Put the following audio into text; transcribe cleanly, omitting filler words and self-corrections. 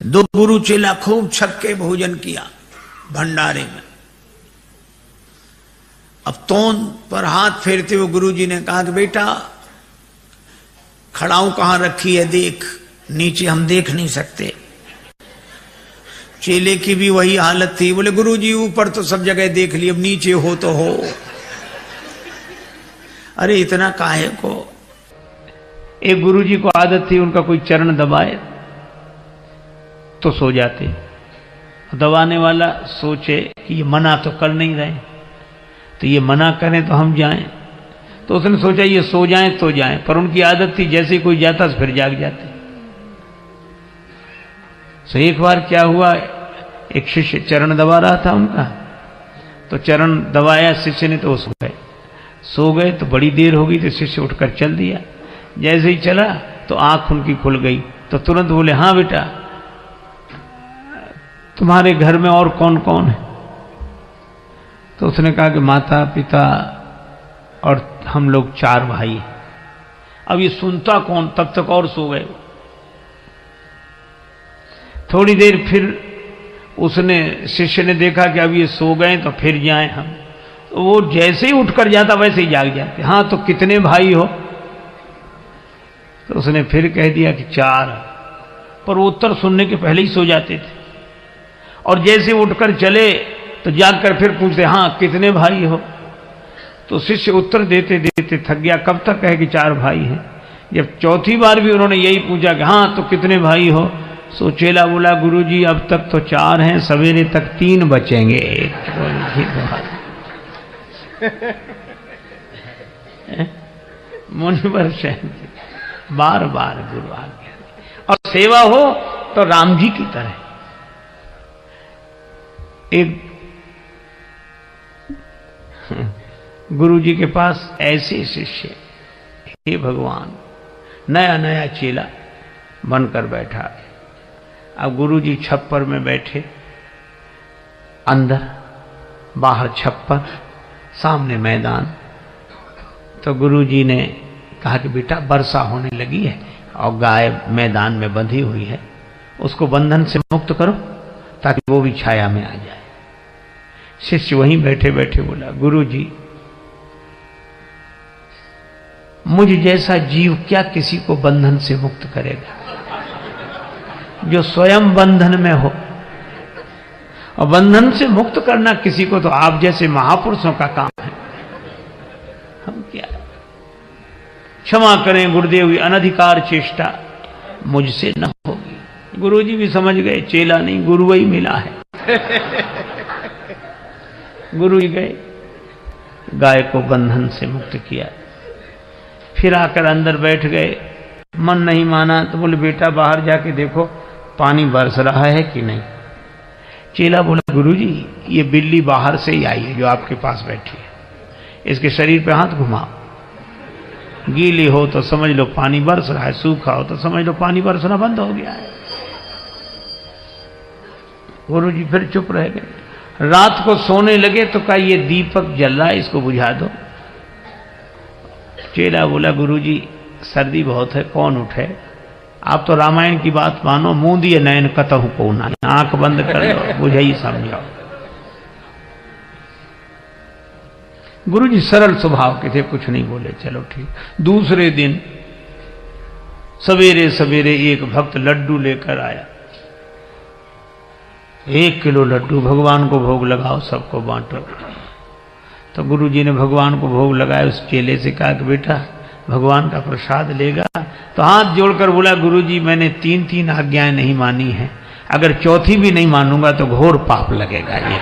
दो गुरु चेला खूब छक के भोजन किया भंडारे में। अब तोन पर हाथ फेरते हुए गुरुजी ने कहा कि बेटा खड़ाऊ कहां रखी है देख, नीचे हम देख नहीं सकते। चेले की भी वही हालत थी, बोले गुरुजी ऊपर तो सब जगह देख ली, अब नीचे हो तो हो। अरे इतना काहे को। एक गुरुजी को आदत थी उनका कोई चरण दबाए तो सो जाते। दबाने वाला सोचे कि ये मना तो कर नहीं रहे, तो ये मना करें तो हम जाएं, तो उसने सोचा ये सो जाएं तो जाएं, पर उनकी आदत थी जैसे ही कोई जाता फिर जाग जाते। तो एक बार क्या हुआ, एक शिष्य चरण दबा रहा था उनका, तो चरण दबाया शिष्य ने तो सो गए। तो बड़ी देर हो गई तो शिष्य उठकर चल दिया। जैसे ही चला तो आंख उनकी खुल गई, तो तुरंत बोले हाँ बेटा तुम्हारे घर में और कौन कौन है? तो उसने कहा कि माता पिता और हम लोग 4 भाई हैं। अब ये सुनता कौन, तब तक और सो गए। थोड़ी देर फिर उसने शिष्य ने देखा कि अब ये सो गए तो फिर जाएं हम, तो वो जैसे ही उठकर जाता वैसे ही जाग जाते। हाँ तो कितने भाई हो? तो उसने फिर कह दिया कि 4, पर वो उत्तर सुनने के पहले ही सो जाते थे। और जैसे उठकर चले तो जागकर फिर पूछते हाँ कितने भाई हो? तो शिष्य उत्तर देते देते थक गया, कब तक कहे कि 4 भाई हैं। जब चौथी बार भी उन्होंने यही पूछा कि हाँ तो कितने भाई हो, सो चेला बोला गुरुजी अब तक तो 4 हैं, सवेरे तक 3 बचेंगे। मुनिवर शहन बार बार गुरु आ गया। और सेवा हो तो राम जी की तरह। एक गुरु जी के पास ऐसे शिष्य, हे भगवान, नया नया चेला बनकर बैठा। अब गुरु जी छप्पर में बैठे, अंदर बाहर छप्पर, सामने मैदान। तो गुरु जी ने कहा कि बेटा वर्षा होने लगी है और गाय मैदान में बंधी हुई है, उसको बंधन से मुक्त करो ताकि वो भी छाया में आ जाए। शिष्य वहीं बैठे बैठे बोला गुरु जी मुझ जैसा जीव क्या किसी को बंधन से मुक्त करेगा, जो स्वयं बंधन में हो। और बंधन से मुक्त करना किसी को तो आप जैसे महापुरुषों का काम है, हम क्या। क्षमा करें गुरुदेव, अनधिकार चेष्टा मुझसे न होगी। गुरुजी भी समझ गए चेला नहीं गुरु ही मिला है। गुरु जी गए, गाय को बंधन से मुक्त किया, फिर आकर अंदर बैठ गए। मन नहीं माना तो बोले बेटा बाहर जाके देखो पानी बरस रहा है कि नहीं। चेला बोला गुरुजी ये बिल्ली बाहर से ही आई है जो आपके पास बैठी है, इसके शरीर पे हाथ घुमाओ, गीली हो तो समझ लो पानी बरस रहा है, सूखा हो तो समझ लो पानी बरसना बंद हो गया है। गुरुजी फिर चुप रह गए। रात को सोने लगे तो कहा ये दीपक जल रहा है, इसको बुझा दो। चेला बोला गुरुजी सर्दी बहुत है, कौन उठे? आप तो रामायण की बात मानो, मुंह दिए नयन कतहु को ना, आंख बंद कर लो, बुझे ही समझाओ। गुरुजी सरल स्वभाव के थे, कुछ नहीं बोले, चलो ठीक। दूसरे दिन सवेरे सवेरे एक भक्त लड्डू लेकर आया। 1 किलो लड्डू, भगवान को भोग लगाओ, सबको बांटो। तो गुरुजी ने भगवान को भोग लगाया। उस चेले से कहा कि बेटा भगवान का प्रसाद लेगा? तो हाथ जोड़कर बोला गुरुजी मैंने 3 आज्ञाएं नहीं मानी हैं, अगर चौथी भी नहीं मानूंगा तो घोर पाप लगेगा। ये